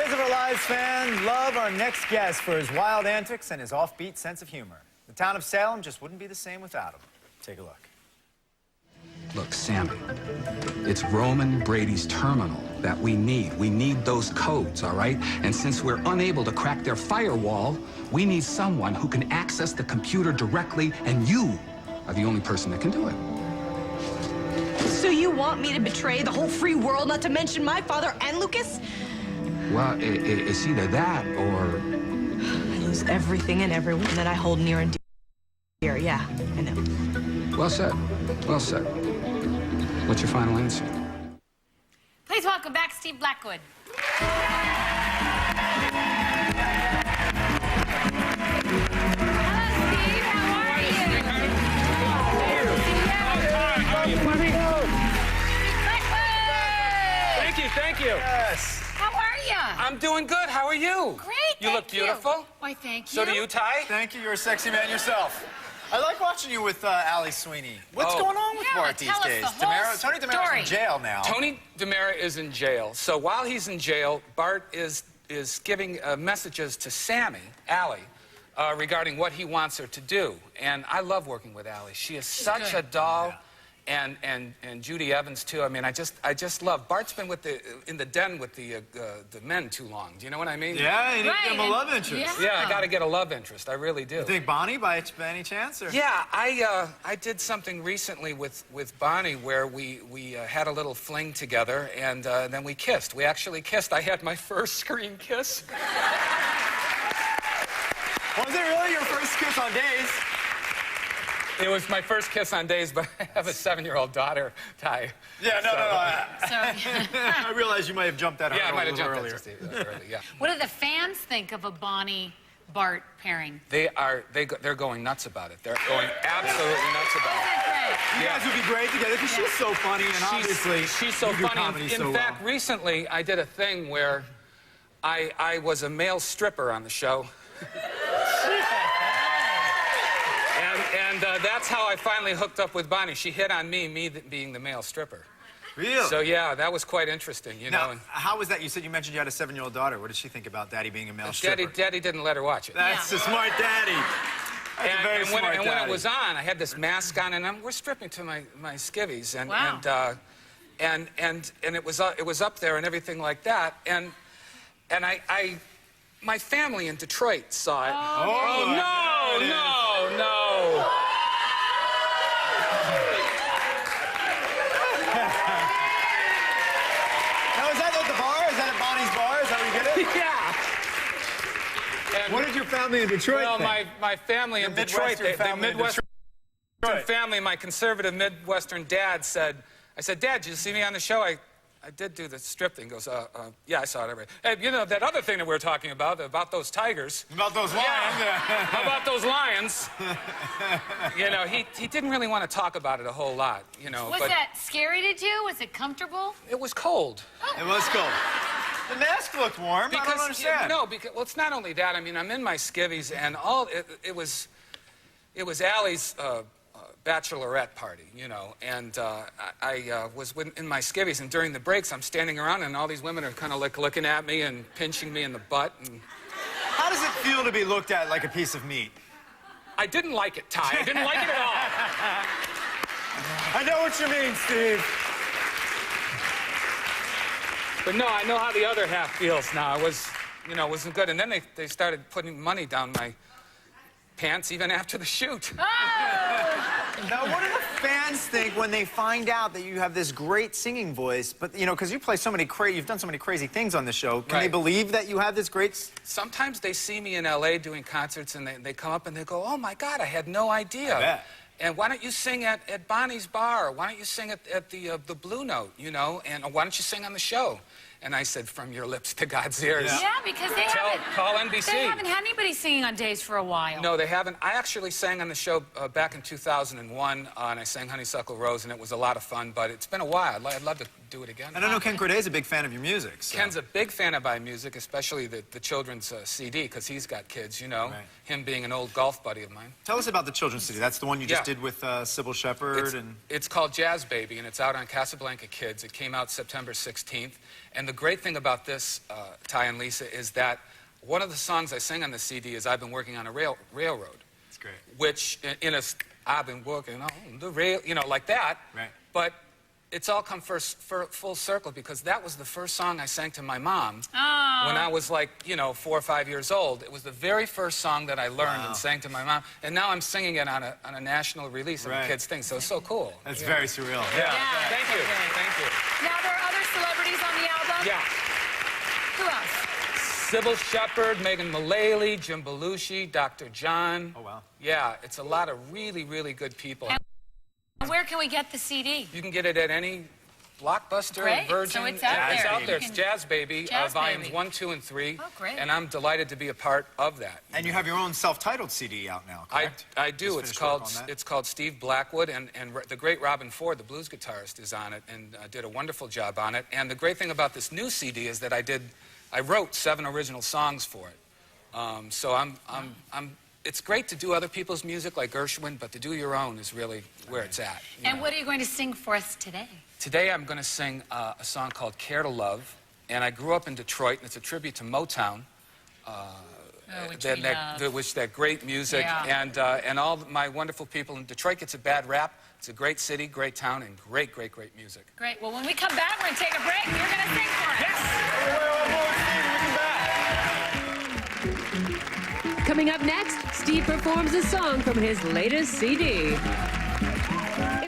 Days of Our Lives fan love our next guest for his wild antics and his offbeat sense of humor. The town of Salem just wouldn't be the same without him. Take a look. Look, Sammy, it's Roman Brady's terminal that we need. We need those codes, all right? And since we're unable to crack their firewall, we need someone who can access the computer directly, and you are the only person that can do it. So you want me to betray the whole free world, not to mention my father and Lucas? Well, it's either that or... I lose everything and everyone that I hold near and dear. Yeah, I know. Well said. Well said. What's your final answer? Please welcome back Steve Blackwood. Hello, Steve. How are you? Blackwood! Thank you. Yes. How are you? I'm doing good. How are you? Great, You look beautiful. Why, thank you. So do you, Ty? Thank you. You're a sexy man yourself. I like watching you with Ali Sweeney. What's Oh. going on with Yeah, Bart these tell us days? the whole Tony DeMera's story. in jail now. Tony DeMera is in jail. So while he's in jail, Bart is giving messages to Sammy, Allie, regarding what he wants her to do. And I love working with Allie. She is such a doll. Yeah. And Judy Evans too. I mean, I just love. Bart's been in the den with the men too long. Do you know what I mean? Yeah, you need to Right, give him a and- love interest. yeah. Yeah, I got to get a love interest. I really do. You think Bonnie by any chance? Or? Yeah, I did something recently with Bonnie where we had a little fling together, and then we kissed. We actually kissed. I had my first screen kiss. Was it really your first kiss on Days? It was my first kiss on Days, but I have a 7-year-old daughter, Ty. Yeah, no. So, I realize you might have jumped that Yeah, I hurdle might a have little jumped earlier. that just early, yeah. what do the fans think of a Bonnie-Bart pairing? They're going nuts about it. They're going absolutely nuts about it. Great. You guys would be great together because she's so funny and obviously she's so you do funny. comedy In so fact, well. recently I did a thing where I was a male stripper on the show. And that's how I finally hooked up with Bonnie. She hit on me being the male stripper. Really? So yeah, that was quite interesting, you know. Now, how was that? You mentioned you had a 7-year-old daughter. What did she think about Daddy being a male stripper? Daddy didn't let her watch it. That's a smart daddy. That's a very smart when daddy. it was on, I had this mask on, and we're stripping to my skivvies, and Wow. and it was up there and everything like that, and my family in Detroit saw it. Oh, there it is. no! Now, is that at the bar? Is that at Bonnie's bar? Is that where you get it? Yeah. And, What did your family in Detroit well, think? my family in Your Detroit, Midwestern the family in Midwestern Detroit. family, my conservative Midwestern dad said, I said, Dad, did you see me on the show? I did do the strip thing. He goes, yeah, I saw it. Hey, you know, that other thing that we were talking about those tigers. About those lions? Yeah. How about those lions? You know, he didn't really want to talk about it a whole lot, you know. Was but that scary to do? Was it comfortable? it was cold. It was cool. The mask looked warm. I don't understand. No, because, well, it's not only that. I mean, I'm in my skivvies, and it was Allie's bachelorette party, you know, and I was in my skivvies, and during the breaks, I'm standing around, and all these women are kind of like looking at me and pinching me in the butt. And How does it feel to be looked at like a piece of meat? I didn't like it, Ty. I didn't like it at all. I know what you mean, Steve. But no, I know how the other half feels now. It was, you know, it wasn't good. And then they started putting money down my pants even after the shoot. Now, what do the fans think when they find out that you have this great singing voice? But, you know, because you play so many you've done so many crazy things on the show. Can they Right. believe that you have this great... Sometimes they see me in L.A. doing concerts, and they come up and they go, oh, my God, I had no idea. I bet. And why don't you sing at Bonnie's bar? Why don't you sing at the Blue Note, you know? And why don't you sing on the show? And I said, from your lips to God's ears. Yeah. Yeah, because they Call NBC. They haven't had anybody singing on Days for a while. No, they haven't. I actually sang on the show back in 2001, and I sang Honeysuckle Rose, and it was a lot of fun, but it's been a while. I'd love to do it again. And I know Ken Corday's a big fan of your music. So. Ken's a big fan of my music, especially the children's CD, because he's got kids, you know, Right. him being an old golf buddy of mine. Tell us about the Children's City. That's the one you just Yeah. did with Sybil Shepherd. It's called Jazz Baby, and it's out on Casablanca Kids. It came out September 16th. And the great thing about this, Ty and Lisa, is that one of the songs I sing on the CD is I've been working on a railroad. That's great. Which, I've been working on the rail, you know, like that. Right. But it's all come full circle because that was the first song I sang to my mom when I was like, you know, 4 or 5 years old. It was the very first song that I learned and sang to my mom. And now I'm singing it on a national release of a kid's thing, so it's so cool. That's very surreal. Yeah. Thank you. Thank you. Now, there are other celebrities on the album? Yeah. Who else? Sybil Shepherd, Megan Mullally, Jim Belushi, Dr. John. Oh, wow. Yeah, it's a lot of really, really good people. And where can we get the CD? You can get it at any Blockbuster, Great. Virgin. So it's out It's there. out there. You It's can- Jazz Baby, Jazz volumes Baby. 1, 2, and 3. Oh, great. And I'm delighted to be a part of that. And you have your own self-titled CD out now, correct? I do. Just finished work on that? It's called Steve Blackwood, and the great Robin Ford, the blues guitarist, is on it and did a wonderful job on it. And the great thing about this new CD is that I wrote 7 original songs for it. So it's great to do other people's music like Gershwin, but to do your own is really where it's at. And what are you going to sing for us today? Today I'm going to sing a song called Care to Love, and I grew up in Detroit, and it's a tribute to Motown. That great music, Yeah. and all my wonderful people in Detroit gets a bad rap. It's a great city, great town, and great, great, great music. Great. Well, when we come back, we're going to take a break, and you're going to sing for us. Coming up next, Steve performs a song from his latest CD.